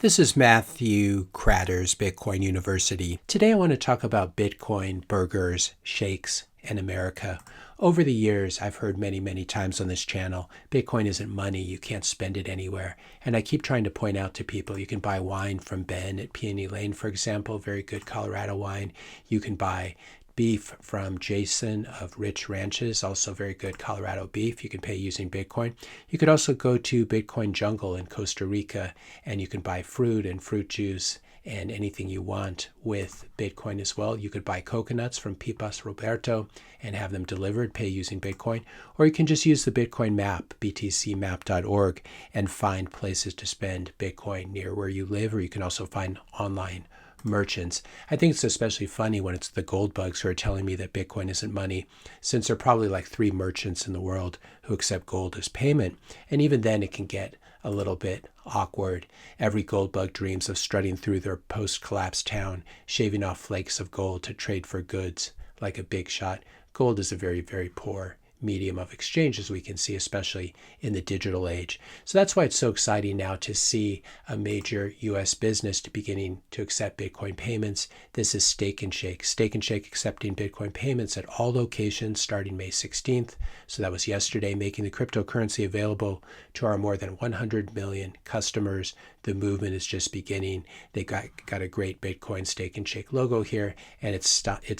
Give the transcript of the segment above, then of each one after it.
This is Matthew Kratter's Bitcoin University. Today I want to talk about Bitcoin, burgers, shakes, and America. Over the years, I've heard many times on this channel, Bitcoin isn't money, you can't spend it anywhere. And I keep trying to point out to people, you can buy wine from Ben at Peony Lane, for example, very good Colorado wine. You can buy beef from Jason of Rich Ranches, also very good Colorado beef. You can pay using Bitcoin. You could also go to Bitcoin Jungle in Costa Rica and you can buy fruit and fruit juice and anything you want with Bitcoin as well. You could buy coconuts from Pipas Roberto and have them delivered, pay using Bitcoin. Or you can just use the Bitcoin map, btcmap.org, and find places to spend Bitcoin near where you live, or you can also find online merchants. I think it's especially funny when it's the gold bugs who are telling me that Bitcoin isn't money, since there are probably like 3 merchants in the world who accept gold as payment. And even then it can get a little bit awkward. Every gold bug dreams of strutting through their post-collapse town, shaving off flakes of gold to trade for goods like a big shot. Gold is a very poor medium of exchange, as we can see, especially in the digital age. So that's why it's so exciting now to see a major U.S. business beginning to accept Bitcoin payments. This is Steak and Shake. Steak and Shake accepting Bitcoin payments at all locations starting May 16th. So that was yesterday, making the cryptocurrency available to our more than 100 million customers. The movement is just beginning. They got a great Bitcoin Steak and Shake logo here, and it's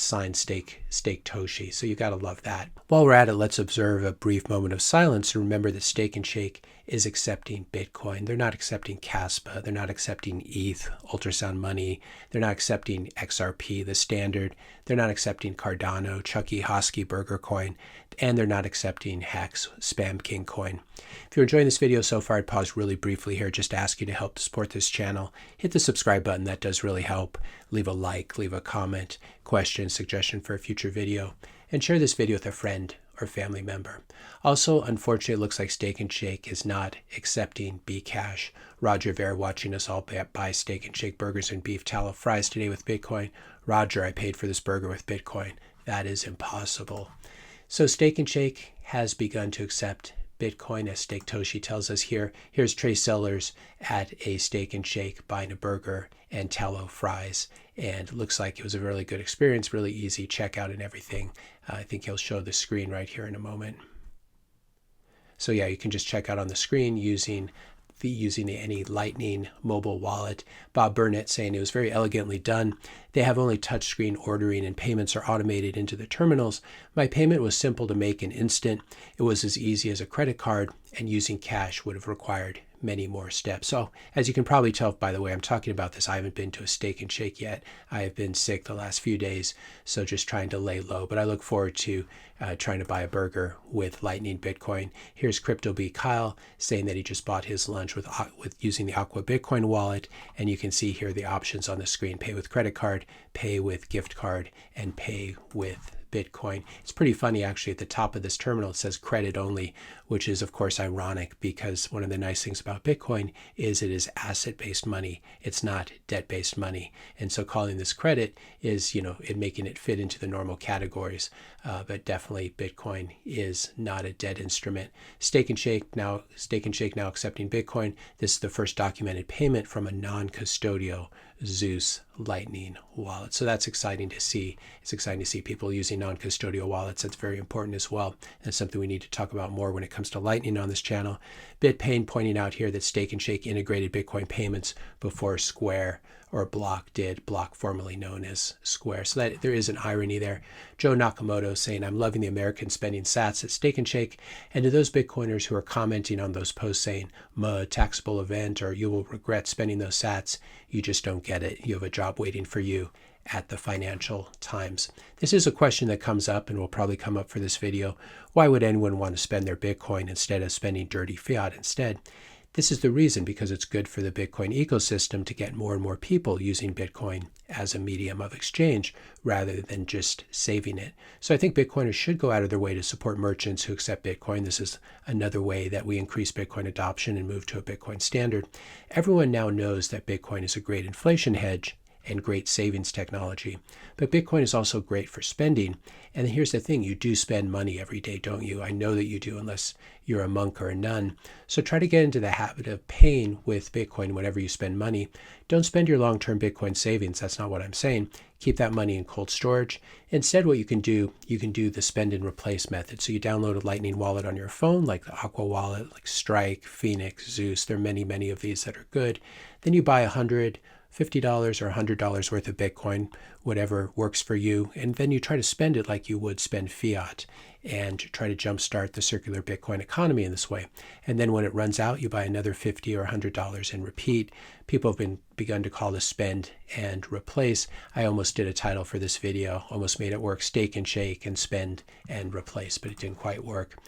signed Steak Toshi. So you got to love that. While we're at it, let's observe a brief moment of silence and remember that Steak and Shake is accepting Bitcoin. They're not accepting Caspa. They're not accepting ETH, ultrasound money. They're not accepting XRP, the standard. They're not accepting Cardano, Chucky, Hosky, Burger Coin, and they're not accepting Hex, Spam King Coin. If you're enjoying this video so far, I'd pause really briefly here just to ask you to help support this channel. Hit the subscribe button. That does really help. Leave a like, leave a comment, question, suggestion for a future video, and share this video with a friend or family member. Also, unfortunately, it looks like Steak and Shake is not accepting Bcash. Roger Ver watching us all buy Steak and Shake burgers and beef tallow fries today with Bitcoin. Roger, I paid for this burger with Bitcoin. That is impossible. So Steak and Shake has begun to accept Bitcoin, as Steak Toshi tells us here. Here's Trey Sellers at a Steak and Shake buying a burger and tallow fries. And it looks like it was a really good experience, really easy checkout and everything. I think he'll show the screen right here in a moment. So yeah, you can just check out on the screen using any Lightning mobile wallet. Bob Burnett saying it was very elegantly done. They have only touchscreen ordering and payments are automated into the terminals. My payment was simple to make and instant. It was as easy as a credit card, and using cash would have required many more steps. So as you can probably tell by the way I'm talking about this, I haven't been to a Steak and Shake yet. I have been sick the last few days, so just trying to lay low. But I look forward to trying to buy a burger with Lightning Bitcoin. Here's CryptoB Kyle saying that he just bought his lunch with using the Aqua Bitcoin wallet, and you can see here the options on the screen: pay with credit card, pay with gift card, and pay with Bitcoin. It's pretty funny actually. At the top of this terminal it says credit only, which is of course ironic because one of the nice things about Bitcoin is it is asset-based money. It's not debt-based money, and so calling this credit is, it making it fit into the normal categories. But definitely Bitcoin is not a debt instrument. Steak and Shake now accepting Bitcoin. This is the first documented payment from a non-custodial Zeus Lightning wallet. So that's exciting to see. It's exciting to see people using non-custodial wallets. That's very important as well. That's something we need to talk about more when it comes to Lightning on this channel. BitPain pointing out here that Steak and Shake integrated Bitcoin payments before Square or Block did, Block formerly known as Square. So that there is an irony there. Joe Nakamoto saying, I'm loving the American spending sats at Steak and Shake. And to those Bitcoiners who are commenting on those posts saying, taxable event, or you will regret spending those sats, you just don't get it. You have a job waiting for you at the Financial Times. This is a question that comes up and will probably come up for this video. Why would anyone want to spend their Bitcoin instead of spending dirty fiat instead? This is the reason, because it's good for the Bitcoin ecosystem to get more and more people using Bitcoin as a medium of exchange rather than just saving it. So I think Bitcoiners should go out of their way to support merchants who accept Bitcoin. This is another way that we increase Bitcoin adoption and move to a Bitcoin standard. Everyone now knows that Bitcoin is a great inflation hedge, and great savings technology. But Bitcoin is also great for spending. And here's the thing, you do spend money every day, don't you? I know that you do, unless you're a monk or a nun. So try to get into the habit of paying with Bitcoin whenever you spend money. Don't spend your long-term Bitcoin savings. That's not what I'm saying. Keep that money in cold storage. Instead, what you can do the spend and replace method. So you download a Lightning wallet on your phone, like the Aqua wallet, like Strike, Phoenix, Zeus. There are many, many of these that are good. Then you buy $150 or $100 worth of Bitcoin, whatever works for you. And then you try to spend it like you would spend fiat and try to jumpstart the circular Bitcoin economy in this way. And then when it runs out, you buy another $50 or $100 and repeat. People have begun to call this spend and replace. I almost did a title for this video, almost made it work, stake and shake and spend and replace, but it didn't quite work.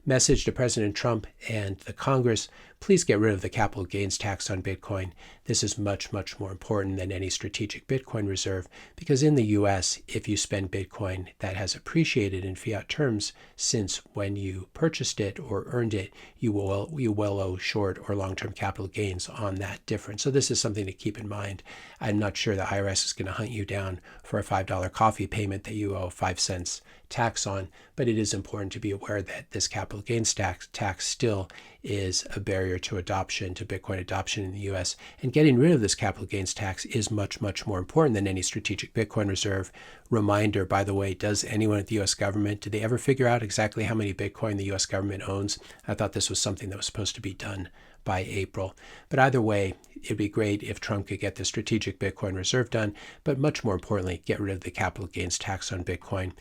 Message to President Trump and the Congress, please get rid of the capital gains tax on Bitcoin. This is much, much more important than any strategic Bitcoin reserve, because in the US, if you spend Bitcoin that has appreciated in fiat terms since when you purchased it or earned it, you will owe short or long-term capital gains on that difference. So this is something to keep in mind. I'm not sure the IRS is going to hunt you down for a $5 coffee payment that you owe 5 cents tax on, but it is important to be aware that this capital gains tax still is a barrier to adoption, to Bitcoin adoption in the US. And getting rid of this capital gains tax is much, much more important than any strategic Bitcoin reserve. Reminder, by the way, does anyone at the US government, did they ever figure out exactly how many Bitcoin the US government owns? I thought this was something that was supposed to be done by April. But either way, it'd be great if Trump could get the strategic Bitcoin reserve done, but much more importantly, get rid of the capital gains tax on Bitcoin.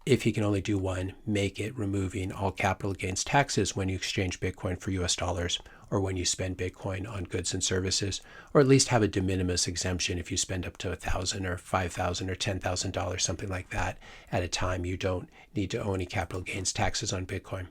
If he can only do one, make it removing all capital gains taxes when you exchange Bitcoin for US dollars or when you spend Bitcoin on goods and services, or at least have a de minimis exemption if you spend up to $1,000 or $5,000 or $10,000, something like that at a time. You don't need to owe any capital gains taxes on Bitcoin.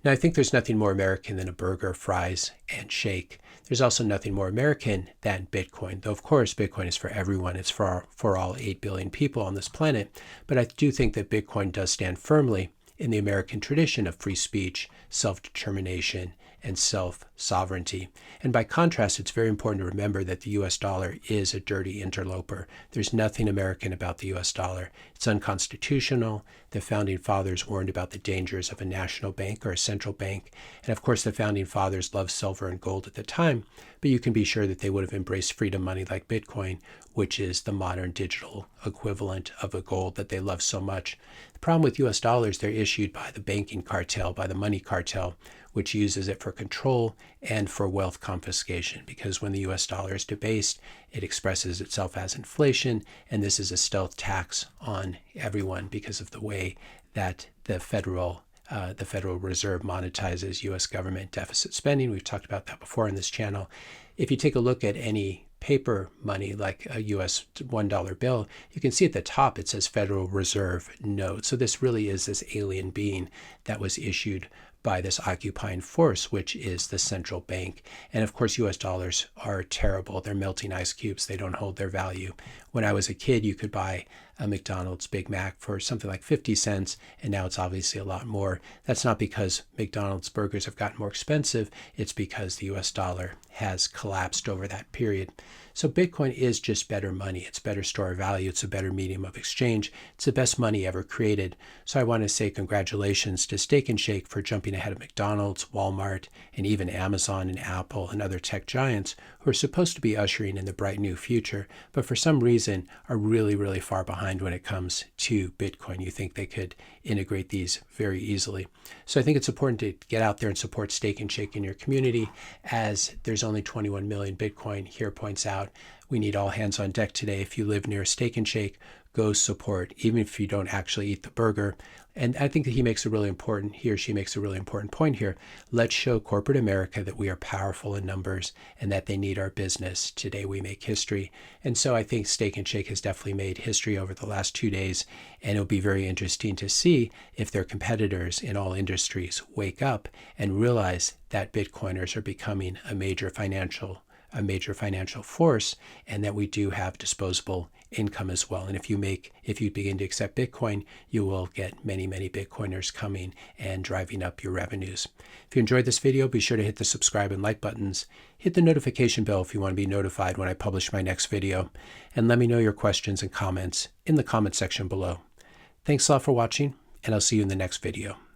Now, I think there's nothing more American than a burger, fries, and shake. There's also nothing more American than Bitcoin, though of course Bitcoin is for everyone. It's for all 8 billion people on this planet. But I do think that Bitcoin does stand firmly in the American tradition of free speech, self-determination, and self-sovereignty. And by contrast, it's very important to remember that the US dollar is a dirty interloper. There's nothing American about the US dollar. It's unconstitutional. The founding fathers warned about the dangers of a national bank or a central bank. And of course, the founding fathers loved silver and gold at the time, but you can be sure that they would have embraced freedom money like Bitcoin, which is the modern digital equivalent of a gold that they love so much. The problem with US dollars, they're issued by the banking cartel, by the money cartel, which uses it for control and for wealth confiscation, because when the US dollar is debased, it expresses itself as inflation, and this is a stealth tax on everyone because of the way that the Federal Reserve monetizes US government deficit spending. We've talked about that before on this channel. If you take a look at any paper money like a US $1 bill, you can see at the top it says Federal Reserve Note. So this really is this alien being that was issued by this occupying force, which is the central bank. And of course, US dollars are terrible. They're melting ice cubes. They don't hold their value. When I was a kid, you could buy a McDonald's Big Mac for something like 50 cents, and now it's obviously a lot more. That's not because McDonald's burgers have gotten more expensive. It's because the US dollar has collapsed over that period. So Bitcoin is just better money. It's better store of value. It's a better medium of exchange. It's the best money ever created. So I want to say congratulations to Steak and Shake for jumping ahead of McDonald's, Walmart, and even Amazon and Apple and other tech giants who are supposed to be ushering in the bright new future, but for some reason are really, really far behind when it comes to Bitcoin. You think they could integrate these very easily. So I think it's important to get out there and support Steak and Shake in your community, as there's only 21 million Bitcoin. Here points out we need all hands on deck today. If you live near a Steak and Shake, go support, even if you don't actually eat the burger. And I think that he or she makes a really important point here. Let's show corporate America that we are powerful in numbers and that they need our business. Today we make history. And so I think Steak and Shake has definitely made history over the last 2 days. And it'll be very interesting to see if their competitors in all industries wake up and realize that Bitcoiners are becoming a major financial a major financial force, and that we do have disposable income as well. And if you begin to accept Bitcoin, you will get many, many Bitcoiners coming and driving up your revenues. If you enjoyed this video, be sure to hit the subscribe and like buttons. Hit the notification bell if you want to be notified when I publish my next video. And let me know your questions and comments in the comment section below. Thanks a lot for watching, and I'll see you in the next video.